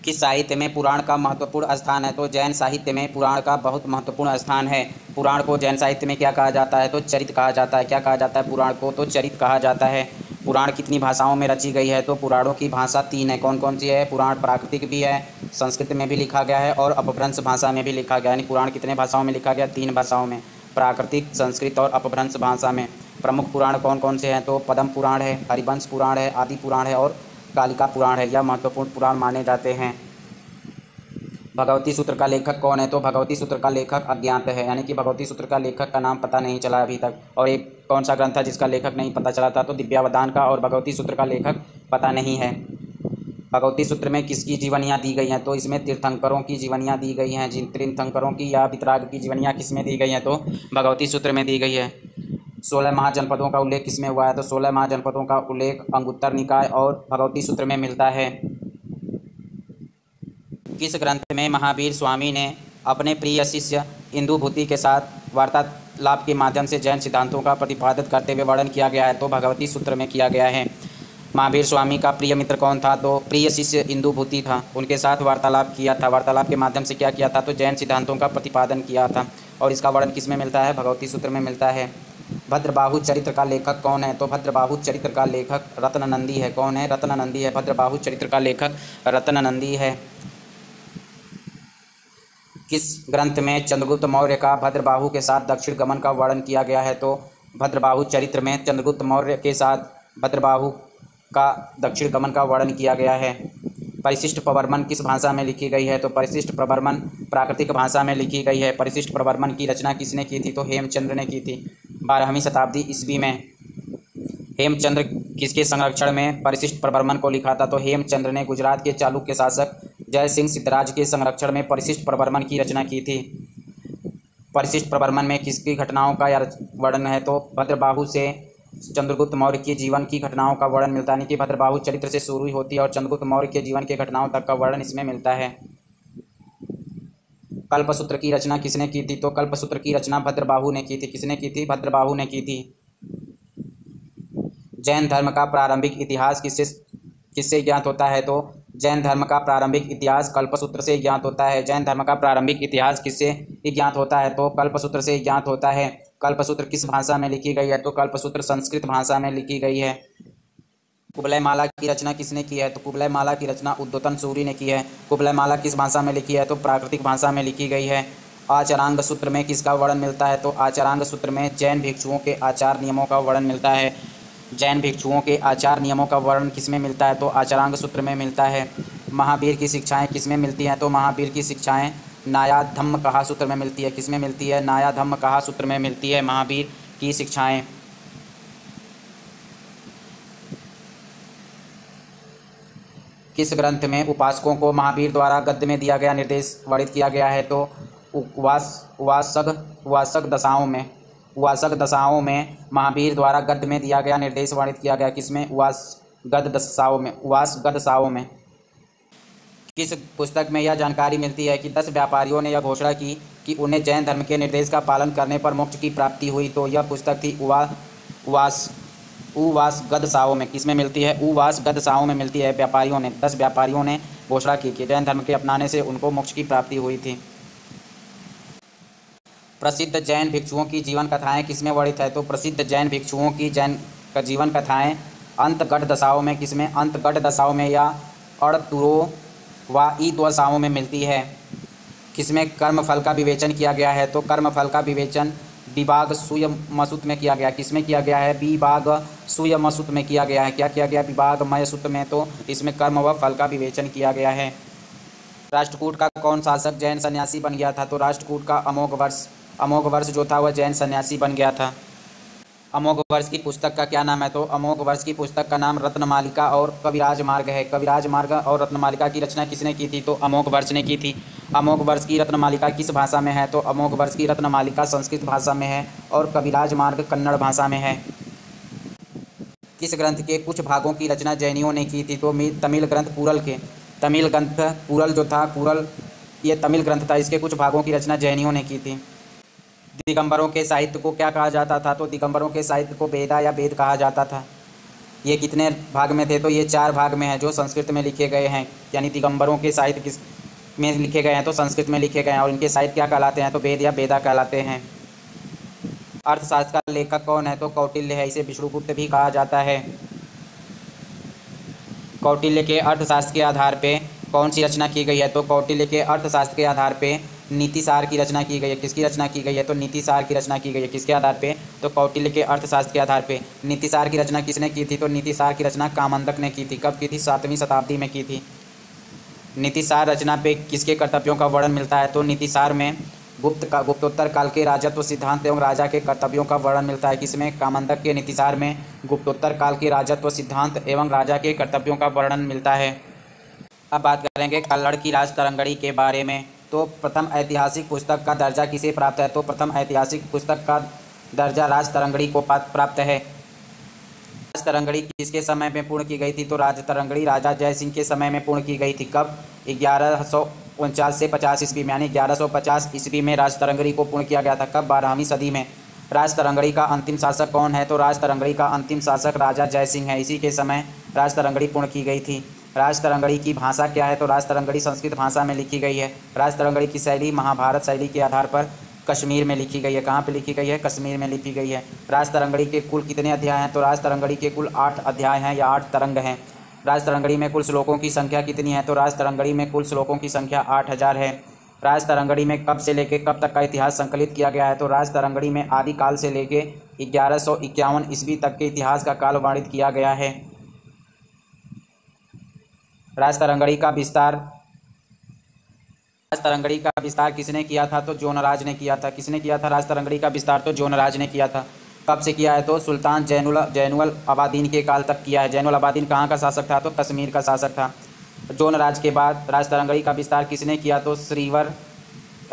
किस साहित्य में पुराण का महत्वपूर्ण स्थान है? तो जैन साहित्य में पुराण का बहुत महत्वपूर्ण स्थान है। पुराण को जैन साहित्य में क्या कहा जाता है? तो चरित कहा जाता है। क्या कहा जाता है पुराण को? तो चरित कहा जाता है। पुराण कितनी भाषाओं में रची गई है? तो पुराणों की भाषा 3 है। कौन कौन सी है? पुराण प्राकृतिक भी है, संस्कृत में भी लिखा गया है और अपभ्रंश भाषा में भी लिखा गया है। यानी पुराण कितने भाषाओं में लिखा गया? 3 भाषाओं में, प्राकृतिक, संस्कृत और अपभ्रंश भाषा में। प्रमुख पुराण कौन कौन से हैं? तो पद्म पुराण है, हरिवंश पुराण है, आदि पुराण है और कालिका पुराण है। यह महत्वपूर्ण पुराण माने जाते हैं। भगवती सूत्र का लेखक कौन है? तो भगवती सूत्र का लेखक अज्ञात है। यानी कि भगवती सूत्र का लेखक का नाम पता नहीं चला अभी तक। और एक कौन सा ग्रंथ था जिसका लेखक नहीं पता चला था? तो दिव्यावदान का। और भगवती सूत्र का लेखक पता नहीं है। भगवती सूत्र में किसकी जीवनियाँ दी गई हैं? तो इसमें तीर्थंकरों की जीवनियाँ दी गई हैं। जिन तीर्थंकरों की या वितराग की जीवनियाँ किसमें दी गई हैं? तो भगवती सूत्र में दी गई है। 16 महाजनपदों का उल्लेख किसमें हुआ है? तो 16 महाजनपदों का उल्लेख अंगुत्तर निकाय और भगवती सूत्र में मिलता है। किस ग्रंथ में महावीर स्वामी ने अपने प्रिय शिष्य इंदुभूति के साथ वार्तालाप के माध्यम से जैन सिद्धांतों का प्रतिपादन करते हुए वर्णन किया गया है? तो भगवती सूत्र में किया गया है। महावीर स्वामी का प्रिय मित्र कौन था? तो प्रिय शिष्य इंदुभूति था। उनके साथ वार्तालाप किया था। वार्तालाप के माध्यम से क्या किया था? तो जैन सिद्धांतों का प्रतिपादन किया था। और इसका वर्णन किस में मिलता है? भगवती सूत्र में मिलता है। भद्रबाहु चरित्र का लेखक कौन है? तो भद्रबाहु चरित्र का लेखक रत्ननंदी है। कौन है? रत्ननंदी है। भद्रबाहु चरित्र का लेखक रत्ननंदी है। किस ग्रंथ में चंद्रगुप्त मौर्य का भद्रबाहु के साथ दक्षिण गमन का वर्णन किया गया है? तो भद्रबाहु चरित्र में चंद्रगुप्त मौर्य के साथ भद्रबाहु का दक्षिण गमन का वर्णन किया गया है। परिशिष्ट प्रवर्मन किस भाषा में लिखी गई है? तो परिशिष्ट प्रवर्मन प्राकृतिक भाषा में लिखी गई है। परिशिष्ट प्रवर्मन की रचना किसने की थी? तो हेमचंद्र ने की थी 12वीं शताब्दी ईस्वी में। हेमचंद्र किसके संरक्षण में परिशिष्ट प्रवर्मन को लिखा था? तो हेमचंद्र ने गुजरात के चालुक्य शासक जय सिंह सिद्धराज के संरक्षण में परिशिष्ट प्रवर्मन की रचना की थी। परिशिष्ट प्रवर्मन में किसकी घटनाओं का वर्णन है? तो भद्रबाहु से चंद्रगुप्त मौर्य के जीवन की घटनाओं का वर्णन मिलता है। कि भद्रबाहु चरित्र से शुरू होती है और चंद्रगुप्त मौर्य के जीवन के घटनाओं तक का वर्णन इसमें मिलता है। कल्पसूत्र की रचना किसने की थी? तो कल्पसूत्र की रचना भद्रबाहु ने की थी। किसने की थी? भद्रबाहु ने की थी। जैन धर्म का प्रारंभिक इतिहास किससे ज्ञात होता है? तो जैन धर्म का प्रारंभिक इतिहास कल्पसूत्र से ज्ञात होता है। जैन धर्म का प्रारंभिक इतिहास किससे ज्ञात होता है? तो कल्पसूत्र से ज्ञात होता है। कल्पसूत्र किस भाषा में लिखी गई है? तो कल्पसूत्र संस्कृत भाषा में लिखी गई है। कुबलय माला की रचना किसने की है? तो कुबलय माला की रचना उद्योतन सूरी ने की है। कुबलय माला किस भाषा में लिखी है? तो प्राकृतिक भाषा में लिखी गई है। आचरांग सूत्र में किसका वर्णन मिलता है? तो आचरांग सूत्र में जैन भिक्षुओं के आचार नियमों का वर्णन मिलता है। जैन भिक्षुओं के आचार नियमों का वर्णन किसमें मिलता है? तो आचरांग सूत्र में मिलता है। महावीर की शिक्षाएं किसमें मिलती हैं? तो महावीर की शिक्षाएं नायाधम्म कहा सूत्र में मिलती है। किसमें मिलती है? नायाधम्म कहा सूत्र में मिलती है महावीर की शिक्षाएं। किस ग्रंथ में उपासकों को महावीर द्वारा गद्य में दिया गया निर्देश वर्णित किया गया है? तो उवासक दशाओं में महावीर द्वारा गद्य में दिया गया निर्देश वर्णित किया गया। किसमें? उवास गद दशाओं में। किस पुस्तक में यह जानकारी मिलती है कि 10 व्यापारियों ने यह घोषणा की कि उन्हें जैन धर्म के निर्देश का पालन करने पर मोक्ष की प्राप्ति हुई? तो यह पुस्तक थी उवास गद साओं में। किसमें मिलती है? उवास गद साओं में मिलती है। 10 व्यापारियों ने घोषणा की कि जैन धर्म के अपनाने से उनको मोक्ष की प्राप्ति हुई थी। प्रसिद्ध जैन भिक्षुओं की जीवन कथाएं किसमें वर्णित है? तो प्रसिद्ध जैन भिक्षुओं की जीवन कथाएं अंतगढ़ दशाओं में। किसमें? अंतगढ़ दशाओं में या अड़तुरो व ई दशाओं में मिलती है। किसमें कर्मफल का विवेचन किया गया है? तो कर्मफल का विवेचन विभाग सूय मसूत में किया गया। किसमें किया गया है? विभाग सूय मसूत में किया गया है। क्या किया गया? विभाग मय सूत में। तो इसमें कर्म व फल का विवेचन किया गया है। राष्ट्रकूट का कौन शासक जैन सन्यासी बन गया था? तो राष्ट्रकूट का अमोघवर्ष जो था वह जैन सन्यासी बन गया था। अमोघवर्ष की पुस्तक का क्या नाम है? तो अमोघवर्ष की पुस्तक का नाम रत्नमालिका और कविराज मार्ग है। कविराज मार्ग और रत्नमालिका की रचना किसने की थी? तो अमोघवर्ष ने की थी। अमोघवर्ष की रत्नमालिका किस भाषा में है? तो अमोघवर्ष की रत्नमालिका संस्कृत भाषा में है और कविराज मार्ग कन्नड़ भाषा में है। किस ग्रंथ के कुछ भागों की रचना जैनियों ने की थी? तो तमिल ग्रंथ पूरल जो था, पूरल ये तमिल ग्रंथ था, इसके कुछ भागों की रचना जैनियों ने की थी। दिगंबरों के साहित्य को क्या कहा जाता था? तो दिगंबरों के साहित्य को वेदा या वेद कहा जाता था। ये कितने भाग में थे? तो ये 4 भाग में है जो संस्कृत में लिखे गए हैं। यानी दिगंबरों के साहित्य किस में लिखे गए हैं? तो संस्कृत में लिखे गए हैं और इनके साहित्य क्या कहलाते हैं? तो वेद या वेदा कहलाते हैं। अर्थशास्त्र का लेखक कौन है? तो कौटिल्य है। इसे विष्णुगुप्त भी कहा जाता है। कौटिल्य के अर्थशास्त्र के आधार पे कौन सी रचना की गई है? तो कौटिल्य के अर्थशास्त्र के आधार पे नीतिसार की रचना की गई है। किसकी रचना की गई है? तो नीतिसार की रचना की गई है। किसके आधार पे? तो कौटिल्य के अर्थशास्त्र के आधार पे। नीतिसार की रचना किसने की थी? तो नीतिसार की रचना कामंदक ने की थी। कब की थी? 7वीं शताब्दी में की थी। नीतिसार रचना पे किसके कर्तव्यों का वर्णन मिलता है? तो नीतिसार में गुप्तोत्तर काल के राजत्व सिद्धांत एवं राजा के कर्तव्यों का वर्णन मिलता है। किसमें? कामंदक के नीतिसार में गुप्तोत्तर काल के राजत्व सिद्धांत एवं राजा के कर्तव्यों का वर्णन मिलता है। अब बात करेंगे कल्लड़ की राजतरंगड़ी के बारे में। तो प्रथम ऐतिहासिक पुस्तक का दर्जा किसे प्राप्त है? तो प्रथम ऐतिहासिक पुस्तक का दर्जा राजतरंगड़ी को प्राप्त है। राजतरंगड़ी किसके समय में पूर्ण की गई थी? तो राजतरंगड़ी राजा जयसिंह के समय में पूर्ण की गई थी। कब? 1149 से 50 ईस्वी में, यानी 1150 ईस्वी में राजतरंगड़ी को पूर्ण किया गया था। कब? 12वीं सदी में। राजतरंगड़ी का अंतिम शासक कौन है? तो राजतरंगड़ी का अंतिम शासक राजा जयसिंह है। इसी के समय राजतरंगड़ी पूर्ण की गई थी। राजतरंगड़ी की भाषा क्या है? तो राजतरंगड़ी संस्कृत भाषा में लिखी गई है। राजतरंगड़ी की शैली महाभारत शैली के आधार पर कश्मीर में लिखी गई है। कहाँ पे लिखी गई है? कश्मीर में लिखी गई है। राजतरंगड़ी के कुल कितने अध्याय हैं? तो राजतरंगड़ी के कुल 8 अध्याय हैं या 8 तरंग हैं। राजतरंगड़ी में कुल श्लोकों की संख्या कितनी है? तो राजतरंगड़ी में कुल श्लोकों की संख्या 8000 है। राजतरंगड़ी में कब से लेकर कब तक का इतिहास संकलित किया गया है? तो राजतरंगड़ी में आदिकाल से लेकर 1151 ईस्वी तक के इतिहास का काल वर्णित किया गया है। राजतरंगड़ी का विस्तार किसने किया था? तो जोनराज ने किया था। किसने किया था राजतरंगड़ी का विस्तार? तो जोनराज ने किया था। कब से किया है? तो सुल्तान जैनुल अबादीन के काल तक किया है। जैनुल अबादीन कहाँ का शासक था? तो कश्मीर का शासक था। जोनराज के बाद राजतरंगड़ी का विस्तार किसने किया? तो श्रीवर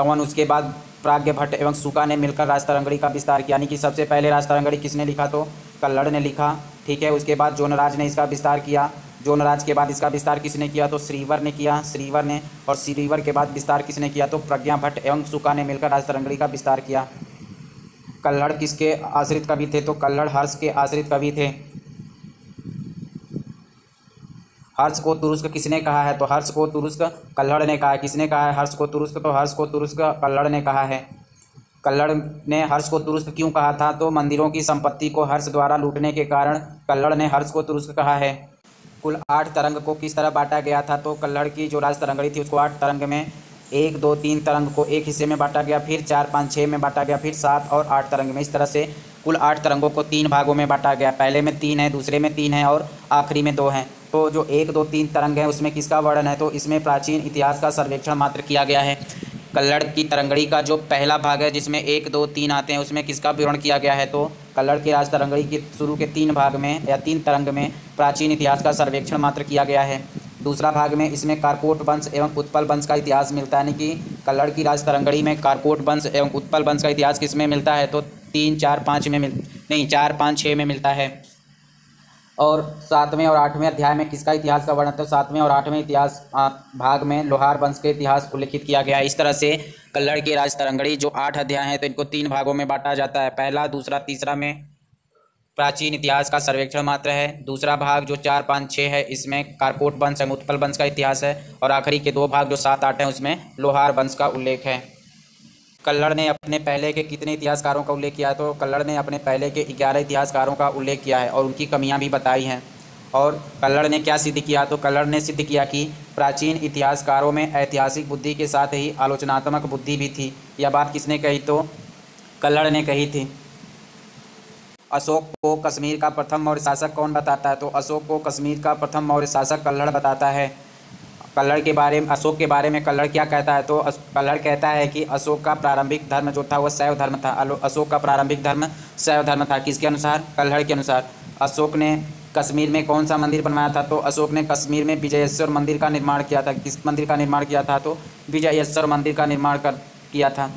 एवं उसके बाद प्राज्ञभट्ट एवं सुका ने मिलकर राजतरंगड़ी का विस्तार किया। यानी कि सबसे पहले राजतरंगड़ी किसने लिखा? तो कल्लड़ ने लिखा। ठीक है, उसके बाद जोनराज ने इसका विस्तार किया। जोनराज के बाद इसका विस्तार किसने किया? तो श्रीवर ने किया। श्रीवर ने, और श्रीवर के बाद विस्तार किसने किया? तो प्रज्ञाभट्ट एवं सुका ने मिलकर राजतरंगड़ी का विस्तार किया। कल्लड़ किसके आश्रित कवि थे? तो कल्लड़ हर्ष के आश्रित कवि थे। हर्ष को तुरुस्क किसने कहा है? तो हर्ष को तुरुस्क कल्लड़ ने कहा है। किसने कहा है हर्ष को तुरुस्क? तो हर्ष को तुरुस्क कल्लड़ ने कहा है। कल्लड़ ने हर्ष को तुरुस्क क्यों कहा था? तो मंदिरों की संपत्ति को हर्ष द्वारा लूटने के कारण कल्लड़ ने हर्ष को तुरुस्क कहा है। कुल 8 तरंग को किस तरह बांटा गया था? तो कल्लड़ की जो राजतरंगड़ी थी उसको 8 तरंग में 1, 2, 3 तरंग को एक हिस्से में बांटा गया, फिर 4, 5, 6 में बांटा गया, फिर 7 और 8 तरंग में। इस तरह से कुल 8 तरंगों को 3 भागों में बांटा गया। पहले में 3 है, दूसरे में 3 है और आखिरी में 2 हैं। तो जो 1, 2, 3 तरंग है उसमें किसका वर्णन है? तो इसमें प्राचीन इतिहास का सर्वेक्षण मात्र किया गया है। कल्लड़ की तरंगड़ी का जो पहला भाग है जिसमें 1, 2, 3 आते हैं उसमें किसका विवरण किया गया है? तो कल्लड़ की राजतरंगड़ी के शुरू के 3 भाग में या 3 तरंग में प्राचीन इतिहास का सर्वेक्षण मात्र किया गया है। दूसरा भाग में इसमें कारकोट वंश एवं उत्पल वंश का इतिहास मिलता है, यानी कि कल्लड़ की राज तरंगड़ी में कारकोट वंश एवं उत्पल वंश का इतिहास किस में मिलता है तो 3, 4, 5 में नहीं 4, 5, 6 में मिलता है। और 7वें और 8वें अध्याय में किसका इतिहास का वर्णन, तो 7वें और 8वें इतिहास भाग में लोहार वंश के इतिहास उल्लेखित किया गया है। इस तरह से कल्लड़ की राज तरंगड़ी जो 8 अध्याय हैं तो इनको 3 भागों में बांटा जाता है। पहला, दूसरा, तीसरा में प्राचीन इतिहास का सर्वेक्षण मात्र है। दूसरा भाग जो 4, 5, 6 है इसमें कारकोट वंश एवं उत्पल वंश का इतिहास है। और आखिरी के 2 भाग जो 7, 8 हैं उसमें लोहार वंश का उल्लेख है। कल्लड़ ने अपने पहले के कितने इतिहासकारों का उल्लेख किया है तो कल्लड़ ने अपने पहले के 11 इतिहासकारों का उल्लेख किया है और उनकी कमियां भी बताई हैं। और कल्लड़ ने क्या सिद्ध किया तो कल्लड़ ने सिद्ध किया कि प्राचीन इतिहासकारों में ऐतिहासिक बुद्धि के साथ ही आलोचनात्मक बुद्धि भी थी। यह बात किसने कही तो कल्लड़ ने कही थी। अशोक को कश्मीर का प्रथम मौर्य शासक कौन बताता है तो अशोक को कश्मीर का प्रथम मौर्य शासक कल्लड़ बताता है। कल्लड़ के बारे में अशोक के बारे में कल्लड़ क्या कहता है तो कल्लड़ कहता है कि अशोक का प्रारंभिक धर्म जो था वह शैव धर्म था। अशोक का प्रारंभिक धर्म शैव धर्म था। किसके अनुसार, कल्लड़ के अनुसार। अशोक ने कश्मीर में कौन सा मंदिर बनवाया था तो अशोक ने कश्मीर में विजयेश्वर मंदिर का निर्माण किया था। किस मंदिर का निर्माण किया था तो विजयेश्वर मंदिर का निर्माण किया था।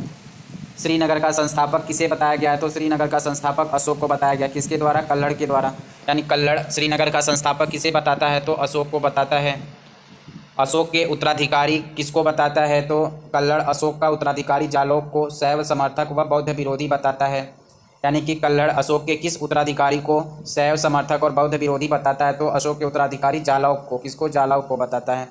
श्रीनगर का संस्थापक किसे बताया गया है तो श्रीनगर का संस्थापक अशोक को बताया गया। किसके द्वारा, कल्लड़ के द्वारा। यानी कल्लड़ श्रीनगर का संस्थापक किसे बताता है तो अशोक को बताता है। अशोक के उत्तराधिकारी किसको बताता है तो कल्लड़ अशोक का उत्तराधिकारी जालौक को शैव समर्थक व बौद्ध विरोधी बताता है। यानी कि कल्लड़ अशोक के किस उत्तराधिकारी को शैव समर्थक और बौद्ध विरोधी बताता है तो अशोक के उत्तराधिकारी जालौक को। किसको, जालौक को बताता है।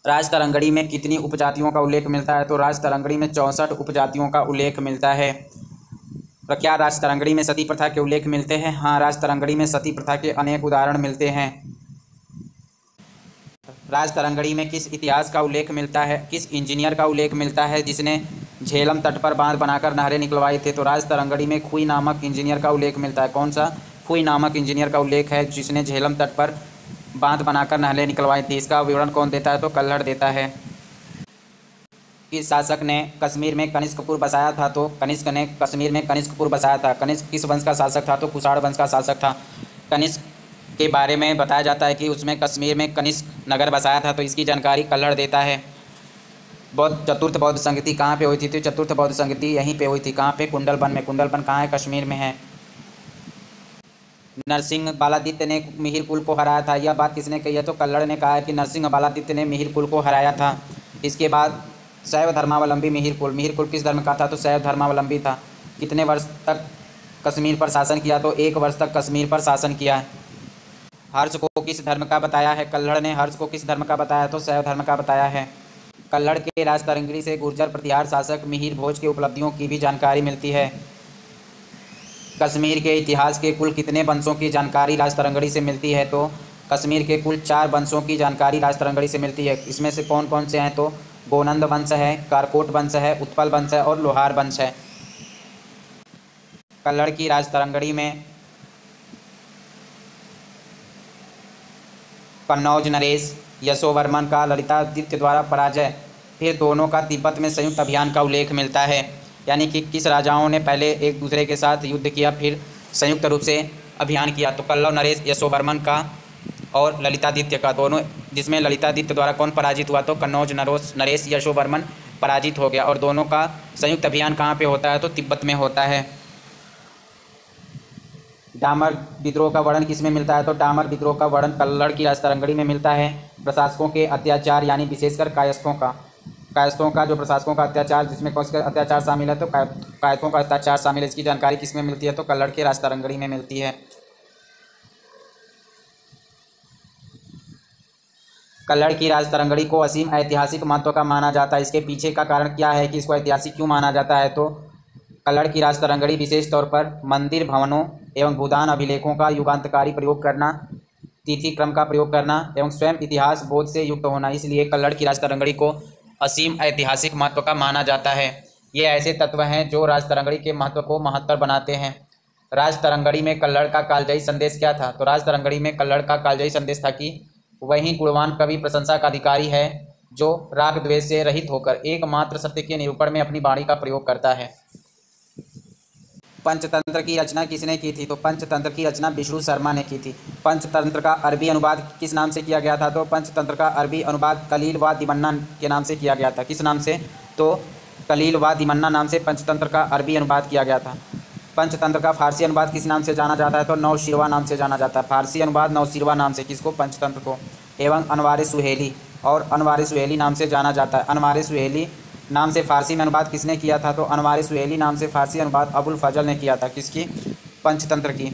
राज तरंगड़ी में कितनी उपजातियों का उल्लेख मिलता है तो राज तरंगड़ी में 64 उपजातियों का उल्लेख मिलता है। तो क्या राज तरंगड़ी में सती प्रथा के उल्लेख मिलते हैं? हाँ, राज तरंगड़ी में सती प्रथा के अनेक उदाहरण मिलते हैं। राज तरंगड़ी में किस इतिहास का उल्लेख मिलता है, किस इंजीनियर का उल्लेख मिलता है जिसने झेलम तट पर बांध बनाकर नहरें निकलवाई थे तो राज तरंगड़ी में खुई नामक इंजीनियर का उल्लेख मिलता है। कौन सा, खुई नामक इंजीनियर का उल्लेख है जिसने झेलम तट पर बांध बनाकर नहरें निकलवाई थी। इसका विवरण कौन देता है तो कल्लड़ देता है। किस शासक ने कश्मीर में कनिष्कपुर बसाया था तो कनिष्क ने कश्मीर में कनिष्कपुर बसाया था। कनिष्क किस वंश का शासक था तो कुषाण वंश का शासक था। कनिष्क के बारे में बताया जाता है कि उसमें कश्मीर में कनिष्क नगर बसाया था तो इसकी जानकारी कल्लड़ देता है। चतुर्थ बौद्ध संगति कहाँ पे हुई थी तो चतुर्थ बौद्ध संगति यहीं पे हुई थी। कहाँ पे, कुंडलबन में। कुंडलबन कहाँ है, कश्मीर में है। नरसिंह बालादित्य ने मिहिर कुल को हराया था। यह बात किसने कही है तो कल्लड़ ने कहा है कि नरसिंह बालादित्य ने मिहिर कुल को हराया था। इसके बाद शैव धर्मावलंबी मिहिर कुल किस धर्म का था तो शैव धर्मावलंबी था। कितने वर्ष तक कश्मीर पर शासन किया तो 1 वर्ष तक कश्मीर पर शासन किया। हर्ष को किस धर्म का बताया है, कल्लड़ ने हर्ष को किस धर्म का बताया तो शैव धर्म का बताया है। कल्लड़ के राज तरंगड़ी से गुर्जर प्रतिहार शासक मिहिर भोज की उपलब्धियों की भी जानकारी मिलती है। कश्मीर के इतिहास के कुल कितने वंशों की जानकारी राज तरंगड़ी से मिलती है तो कश्मीर के कुल 4 वंशों की जानकारी राज तरंगड़ी से मिलती है। इसमें से कौन कौन से हैं तो गोनंद वंश है, कारकोट वंश है, उत्पल वंश है और लोहार वंश है। कल्लड़ की राज तरंगड़ी में कन्नौज नरेश यशोवर्मन का ललितादित्य द्वारा पराजय, फिर दोनों का तिब्बत में संयुक्त अभियान का उल्लेख मिलता है। यानी कि किस राजाओं ने पहले एक दूसरे के साथ युद्ध किया फिर संयुक्त रूप से अभियान किया तो कल्लव नरेश यशोवर्मन का और ललितादित्य का, दोनों, जिसमें ललितादित्य द्वारा कौन पराजित हुआ तो कन्नौज नरेश यशोवर्मन पराजित हो गया। और दोनों का संयुक्त अभियान कहाँ पे होता है तो तिब्बत में होता है। डामर विद्रोह का वर्णन किस में मिलता है तो डामर विद्रोह का वर्णन कल्लड़ की राज तरंगड़ी में मिलता है। प्रशासकों के अत्याचार यानी विशेषकर कायस्थों का जो प्रशासकों का अत्याचार, जिसमें कौन सा अत्याचार शामिल है तो कायस्थों का अत्याचार शामिल है। इसकी जानकारी किस में मिलती है तो कल्लड़ के राज तरंगड़ी में मिलती है। कल्लड़ की राज तरंगड़ी को असीम ऐतिहासिक महत्व का माना जाता है। इसके पीछे का कारण क्या है कि इसको ऐतिहासिक क्यों माना जाता है तो कल्लड़ की राज तरंगड़ी विशेष तौर पर मंदिर, भवनों एवं भूदान अभिलेखों का युगांतकारी प्रयोग करना, तिथि क्रम का प्रयोग करना एवं स्वयं इतिहास बोध से युक्त होना, इसलिए कल्लड़ की राज तरंगड़ी को असीम ऐतिहासिक महत्व का माना जाता है। ये ऐसे तत्व हैं जो राज तरंगड़ी के महत्व को महत्तर बनाते हैं। राज तरंगड़ी में कल्लड़ का कालजयी संदेश क्या था तो राज तरंगड़ी में कल्लड़ का कालजयी संदेश था कि वही गुणवान कवि प्रशंसा का अधिकारी है जो राग द्वेष से रहित होकर एकमात्र सत्य के निरूपण में अपनी वाणी का प्रयोग करता है। पंचतंत्र की रचना किसने की थी? तो पंचतंत्र की रचना विष्णु शर्मा ने की थी। पंचतंत्र का अरबी अनुवाद किस नाम से किया गया था? तो पंचतंत्र का अरबी अनुवाद कलील व दिमन्ना के नाम से किया गया था। किस नाम से? तो कलील व दिमन्ना नाम से पंचतंत्र का अरबी अनुवाद किया गया था। पंचतंत्र का फारसी अनुवाद किस नाम से जाना जाता है? तो नौशीरवा नाम से जाना जाता है। फारसी अनुवाद नौशीरवा नाम से, किसको? पंचतंत्र को। एवं अनवार सुहेली, और अनवार सुहेली नाम से जाना जाता है। अनवार सुहेली नाम से फारसी में अनुवाद किसने किया था? तो अनवार सुहेली नाम से फारसी अनुवाद अबुल फजल ने किया था। किसकी? पंचतंत्र की।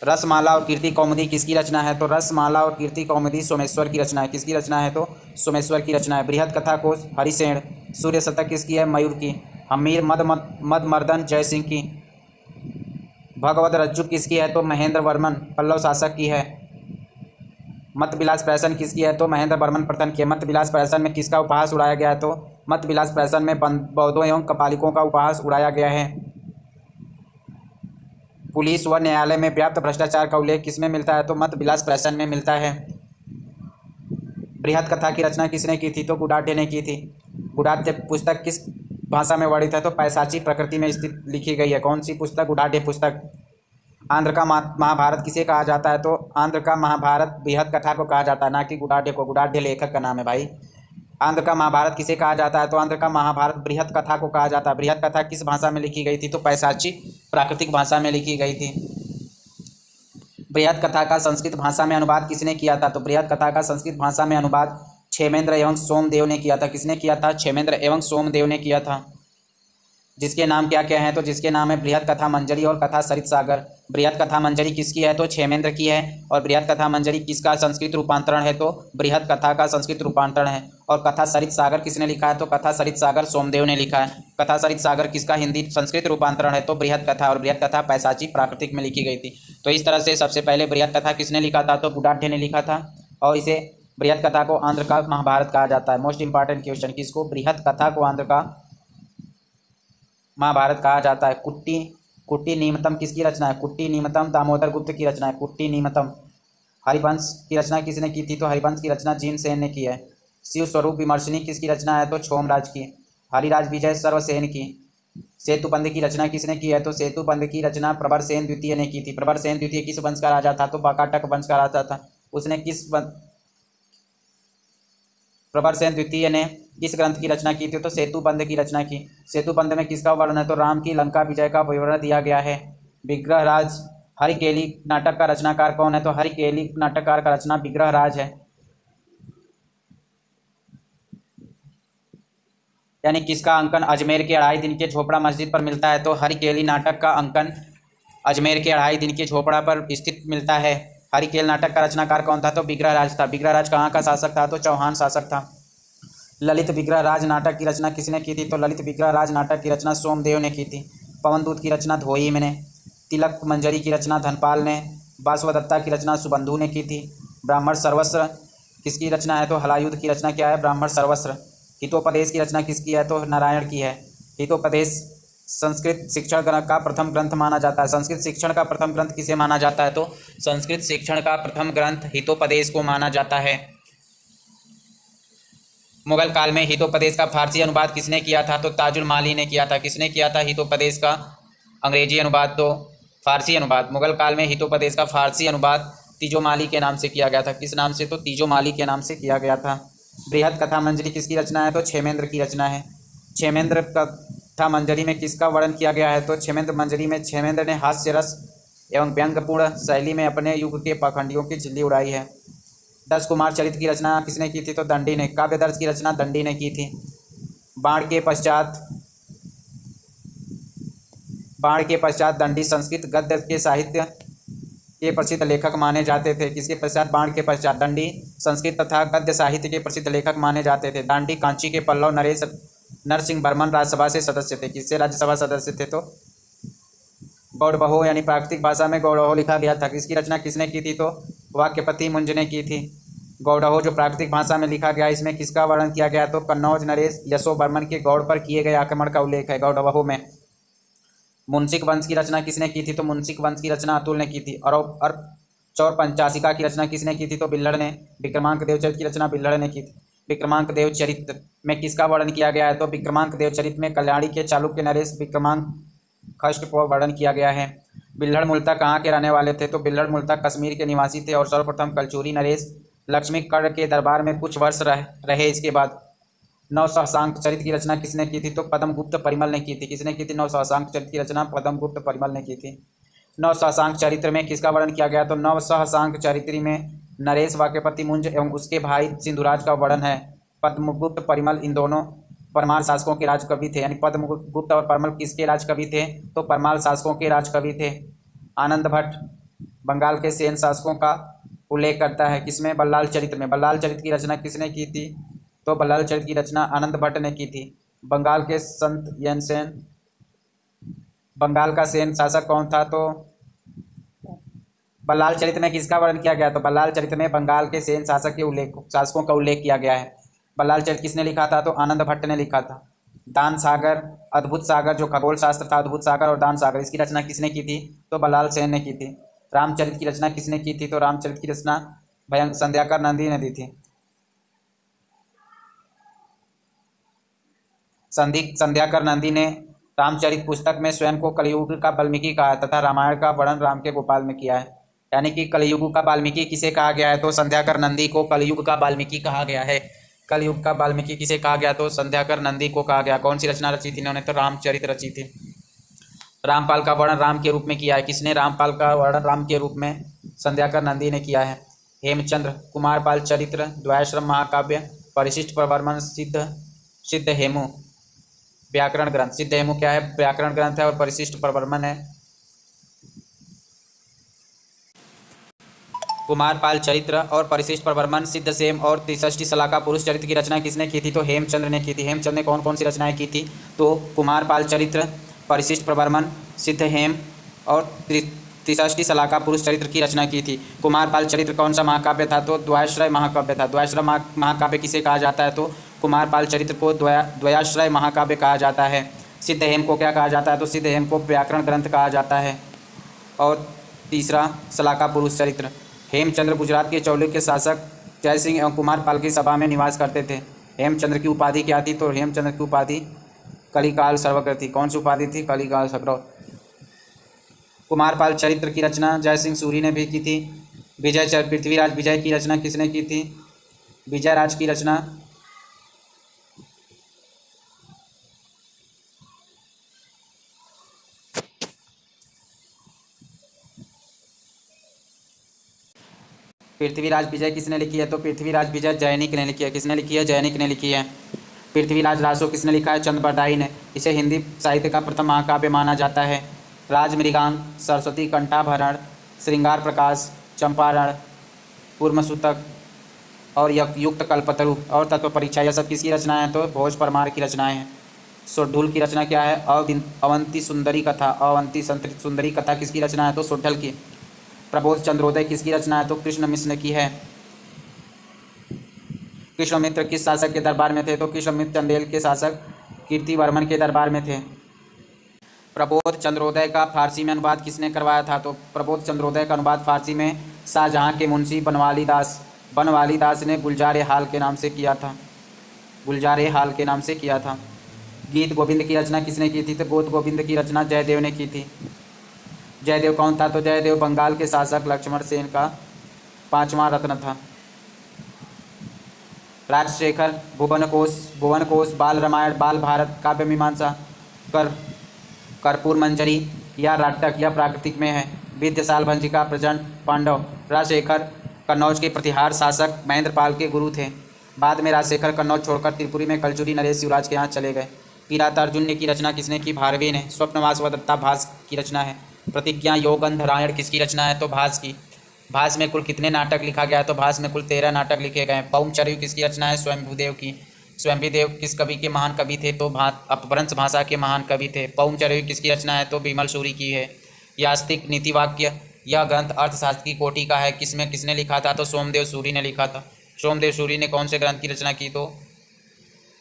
रसमाला और कीर्ति कौमुदी किसकी रचना है? तो रसमाला और कीर्ति कौमुदी सोमेश्वर की रचना है। किसकी रचना है? तो सोमेश्वर की रचना है। बृहद कथा कोश हरिसेन। सूर्य शतक किसकी है? मयूर की। हमीर मदमर्दन जयसिंह की। भगवत रज्जु किसकी है? तो महेंद्र वर्मन पल्लव शासक की है। मत विलास प्रहसन किसकी है? तो महेंद्र वर्मन प्रथम की है। मत विलास प्रहसन में किसका उपहास उड़ाया गया है? तो मत विलास प्रहसन में बौद्धों एवं कपालिकों का उपहास उड़ाया गया है। पुलिस व न्यायालय में व्याप्त भ्रष्टाचार का उल्लेख किसमें मिलता है? तो मत विलास प्रहसन में मिलता है। बृहद कथा की रचना किसने की थी? तो गुडाढ्य ने की थी। गुडाढ्य पुस्तक किस भाषा में वर्णित है? तो पैशाची प्रकृति में स्थित लिखी गई है। कौन सी पुस्तक? गुडाढ्य पुस्तक। आंध्र का महाभारत किसे कहा जाता है? तो आंध्र का महाभारत बृहद कथा को कहा जाता है, ना कि गुडाढ्य को। गुडाढ्य लेखक का नाम है भाई। आंध्र का महाभारत किसे कहा जाता है? तो आंध्र का महाभारत बृहद कथा को कहा जाता है। बृहद कथा किस भाषा में लिखी गई थी? तो पैशाची प्राकृतिक भाषा में लिखी गई थी। बृहद कथा का संस्कृत भाषा में अनुवाद किसने किया था? तो बृहद कथा का संस्कृत भाषा में अनुवाद क्षेमेंद्र एवं सोमदेव ने किया था। किसने किया था? क्षेमेंद्र एवं सोमदेव ने किया था। जिसके नाम क्या क्या हैं? तो जिसके नाम है बृहद कथा मंजरी और कथा सरित सागर। बृहद कथा मंजरी किसकी है? तो क्षेमेंद्र की है। और बृहद कथा मंजरी किसका संस्कृत रूपांतरण है? तो बृहद कथा का संस्कृत रूपांतरण है। और कथा सरित सागर किसने लिखा है? तो कथा सरित सागर सोमदेव ने लिखा है। कथा सरित सागर किसका हिंदी संस्कृत रूपांतरण है? तो बृहद कथा। और बृहद कथा पैशाची प्राकृतिक में लिखी गई थी। तो इस तरह से सबसे पहले बृहद कथा किसने लिखा था? तो गुडाढ्य ने लिखा था। और इसे बृहद कथा को आंध्र का महाभारत कहा जाता है। मोस्ट इंपॉर्टेंट क्वेश्चन, किसको? बृहद कथा को आंध्र का महाभारत कहा जाता है। कुट्टी नीमतम किसकी रचना है? कुट्टी नीमतम दामोदर गुप्त की रचना है। कुट्टी नीमतम। हरिवंश की रचना किसने की थी? तो हरिवंश की रचना जीनसेन ने की है। शिव स्वरूप विमर्शनी किसकी रचना है? तो छोमराज की। हरिराज विजय सर्वसेन की। सेतुबंध की रचना किसने की है? तो सेतुबंध की रचना प्रवरसेन द्वितीय ने की थी। प्रवरसेन द्वितीय किस वंश का राजा था? तो वाकाटक वंश का राजा था। उसने प्रवरसेन द्वितीय ने किस ग्रंथ की रचना की थी? तो सेतुबंध की रचना की। सेतुबंध में किसका वर्णन है? तो राम की लंका विजय का विवरण दिया गया है। विग्रहराज। हरिकेली नाटक का रचनाकार कौन है? तो हरिकेली नाटककार का रचना विग्रहराज है। यानी किसका अंकन अजमेर के 2.5 दिन के झोपड़ा मस्जिद पर मिलता है? तो हरिकेली नाटक का अंकन अजमेर के 2.5 दिन के झोपड़ा पर स्थित मिलता है। हरिकेल नाटक का रचनाकार कौन था? तो विग्रहराज था। विग्रहराज कहाँ का शासक था? तो चौहान शासक था। ललित विग्रहराज नाटक की रचना किसने की थी? तो ललित विग्रहराज नाटक की रचना सोमदेव ने की थी। पवनदूत की रचना धोई ने। तिलक मंजरी की रचना धनपाल ने। वासवदत्ता की रचना सुबंधु ने की थी। ब्राह्मण सर्वस्व किसकी रचना है? तो हलायुध की रचना क्या है? ब्राह्मण सर्वस्व। हितोपदेश की रचना किसकी है? तो नारायण की है। हितोपदेश संस्कृत शिक्षण का प्रथम ग्रंथ माना जाता है। संस्कृत शिक्षण का प्रथम ग्रंथ किसे माना जाता है? तो संस्कृत शिक्षण का प्रथम ग्रंथ हितोपदेश को माना जाता है। मुगल काल में हितोपदेश का फारसी अनुवाद किसने किया था? तो ताजुल माली ने किया था। किसने किया था हितोपदेश का अंग्रेजी अनुवाद? तो फारसी अनुवाद। मुगल काल में हितोपदेश का फारसी अनुवाद तीजो माली के नाम से किया गया था। किस नाम से? तो तीजो माली के नाम से किया गया था। बृहद कथा मंजरी किसकी रचना है? तो क्षेमेंद्र की रचना है। क्षेमेंद्र कथा मंजरी में किसका वर्णन किया गया है? तो क्षेमेंद्र मंजरी में क्षेमेंद्र ने हास्य रस एवं व्यंग्यपूर्ण शैली में अपने युग के पाखंडियों की झिल्ली उड़ाई है। 10 कुमार चरित्र की रचना किसने की थी? तो दंडी ने। काव्यदर्श की रचना दंडी ने की थी। बाढ़ के पश्चात दंडी संस्कृत गद्य के साहित्य के प्रसिद्ध लेखक माने जाते थे। किसके पश्चात? बाढ़ के पश्चात दंडी संस्कृत तथा गद्य साहित्य के प्रसिद्ध लेखक माने जाते थे। दांडी कांची के पल्लव नरेश नरसिंह बर्मन राज्यसभा से सदस्य थे। किससे राज्यसभा सदस्य थे? तो गौड़बहो, यानी प्राकृतिक भाषा में गौड़बहो लिखा गया था। किसकी रचना किसने की थी? तो वाक्यपति मुंज ने की थी। गौड़बहो जो प्राकृतिक भाषा में लिखा गया, इसमें किसका वर्णन किया गया? तो कन्नौज नरेश यशो बर्मन के गौड़ पर किए गए आक्रमण का उल्लेख है गौड़बहो में। मुंशिक वंश की रचना किसने की थी? तो मुंशिक वंश की रचना अतुल ने की थी। और चौर पंचाशिका की रचना किसने की थी? तो बिल्हड़ ने। विक्रमांक देवचरित की रचना बिल्हड़ ने की थी। विक्रमांक देवचरित में किसका वर्णन किया गया है? तो विक्रमांक देवचरित में कल्याणी के चालुक्य नरेश विक्रमांक कष्ट को वर्णन किया गया है। बिल्हड़ मूलतः कहाँ के रहने वाले थे? तो बिल्हड़ मूलतः कश्मीर के निवासी थे और सर्वप्रथम कलचूरी नरेश लक्ष्मीकर्ण के दरबार में कुछ वर्ष रहे। इसके बाद नव सहसांक चरित्र की रचना किसने की थी? तो पद्मगुप्त परिमल ने की थी। किसने की थी? नव सहसांक चरित्र की रचना पद्मगुप्त परिमल ने की थी। नव सहसांक चरित्र में किसका वर्णन किया गया? तो नव सहसांक चरित्र में नरेश वाक्यपति मुंज एवं उसके भाई सिंधुराज का वर्णन है। पद्मगुप्त परिमल इन दोनों परमार शासकों के राजकवि थे। यानी पद्मगुप्त और परिमल किसके राजकवि थे? तो परमार शासकों के राजकवि थे। आनंद भट्ट बंगाल के सेन शासकों का उल्लेख करता है किसमें? बल्लाल चरित्र में। बल्लाल चरित्र की रचना किसने की थी? तो बल्लाल चरित्र की रचना आनंद भट्ट ने की थी। बंगाल के संत यनसेन, बंगाल का सेन शासक कौन था? तो बल्लाल चरित्र में किसका वर्णन किया गया? तो बल्लाल चरित्र में बंगाल के सेन शासकों का उल्लेख किया गया है। बल्लाल चरित्र किसने लिखा था? तो आनंद भट्ट ने लिखा था। दान सागर, अद्भुत सागर जो खगोल शास्त्र था, अद्भुत सागर और दान सागर, इसकी रचना किसने की थी? तो बल्लाल सेन ने की थी। रामचरित्र की रचना किसने की थी? तो रामचरित्र की रचना भयंकर संध्याकर नंदी ने दी थी। संध्याकर नंदी ने रामचरित पुस्तक में स्वयं को कलयुग का वाल्मीकि कहा तथा रामायण का वर्णन राम के गोपाल में किया है। यानी कि कलयुग का वाल्मीकि किसे कहा गया है? तो संध्याकर नंदी को कलयुग का वाल्मीकि कहा गया है। कलयुग का वाल्मीकि किसे कहा गया? तो संध्याकर नंदी को कहा गया। कौन सी रचना रची थी इन्होंने? तो रामचरित रची थी। रामपाल का वर्णन राम के रूप में किया है। किसने रामपाल का वर्णन राम के रूप में? संध्याकर नंदी ने किया है। हेमचंद्र कुमारपाल चरित्र, द्वयाश्रम महाकाव्य, परिशिष्ट प्रवर्मन, सिद्ध हेमु व्याकरण ग्रंथ। सिद्ध हेमु क्या है? व्याकरण ग्रंथ है और परिशिष्ट प्रवर्मन है। कुमारपाल चरित्र और परिशिष्ट प्रवर्मन, सिद्ध सेम और त्रिषष्टि शलाका पुरुष चरित्र की रचना किसने की थी? तो हेमचंद्र ने की थी। हेमचंद्र ने कौन कौन सी रचनाएं की थी? तो कुमारपाल चरित्र, परिशिष्ट प्रवर्मन, सिद्ध हेम और त्रिषष्टि शलाका पुरुष चरित्र की रचना की थी। कुमारपाल चरित्र कौन सा महाकाव्य था? तो द्वयाश्रय महाकाव्य था। द्वयाश्रय महाकाव्य किसे कहा जाता है? तो कुमारपाल चरित्र को द्वयाश्रय महाकाव्य कहा जाता है। सिद्ध हेम को क्या कहा जाता है? तो सिद्ध हेम को व्याकरण ग्रंथ कहा जाता है। और तीसरा शलाका पुरुष चरित्र। हेमचंद्र गुजरात के चालुक्य शासक जयसिंह एवं कुमारपाल की सभा में निवास करते थे। हेमचंद्र की उपाधि क्या थी? तो हेमचंद्र की उपाधि कलिकाल सर्वज्ञ थी। कौन सी उपाधि थी? कलिकाल सर्वज्ञ। कुमारपाल चरित्र की रचना जयसिंह सूरी ने भी की थी। पृथ्वीराज विजय की रचना किसने की थी? विजयराज की रचना पृथ्वीराज विजय किसने लिखी है? तो पृथ्वीराज विजय जैनिक ने लिखी है। किसने लिखी है? जैनिक ने लिखी है। पृथ्वीराज रासो किसने लिखा है? चंद बरदाई ने। इसे हिंदी साहित्य का प्रथम महाकाव्य माना जाता है। राजमृगांक, सरस्वती कंठाभरण, श्रृंगार प्रकाश, चंपारण, पूर्वसूतक और युक्त कल्पतरु और तत्व परीक्षा, यह सब किसकी रचनाएं हैं? तो भोज परमार की रचनाएं हैं। सोढ़ुल की रचना क्या है? अवंती सुंदरी कथा। अवंती सुंदरी कथा किसकी रचना है? तो सोढ़ुल की। प्रबोध चंद्रोदय किसकी रचना है? तो कृष्ण मिश्र ने की है। कृष्णमित्र किस शासक के दरबार में थे? तो कृष्णमित्र चंदेल के शासक कीर्तिवर्मन के दरबार में थे। प्रबोध चंद्रोदय का फारसी में अनुवाद किसने करवाया था? तो प्रबोध चंद्रोदय का अनुवाद फारसी में शाहजहाँ के मुंशी बनवाली दास ने गुलजार हाल के नाम से किया था। गुलजार हाल के नाम से किया था। गीत गोविंद की रचना किसने की थी? तो गीत गोविंद की रचना जयदेव ने की थी। जयदेव कौन था? तो जयदेव बंगाल के शासक लक्ष्मण सेन का 5वां रत्न था। राजशेखर भुवनकोश, बाल रामायण, बाल भारत, काव्य मीमांसा, कर्पूर मंजरी या राटक यह प्राकृतिक में है। विद्यसाल भंजिका, प्रचंड, पांडव। राजशेखर कन्नौज के प्रतिहार शासक महेंद्रपाल के गुरु थे। बाद में राजशेखर कन्नौज छोड़कर त्रिपुरी में कलचुरी नरेश शिवराज के यहाँ चले गए। किरातार्जुन्य की रचना किसने की? भारवी ने। स्वप्नवास व दत्ता भास की रचना है। प्रतिज्ञा योगंधरायण किसकी रचना है? तो भास की। भास में कुल कितने नाटक लिखा गया है? तो भास में कुल 13 नाटक लिखे गए हैं। पौमचर्यु किसकी रचना है? स्वयंभूदेव की। स्वयंभूदेव किस कवि के महान कवि थे? तो अपभ्रंश भाषा के महान कवि थे। पौमचर्यु किसकी रचना है? तो विमल सूरी की है। यास्तिक नीतिवाक्य यह ग्रंथ अर्थशास्त्र की कोटि का है। किसने लिखा था? तो सोमदेव सूरी ने लिखा था। सोमदेव सूरी ने कौन से ग्रंथ की रचना की? तो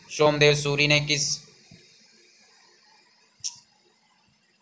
सोमदेव सूरी ने किस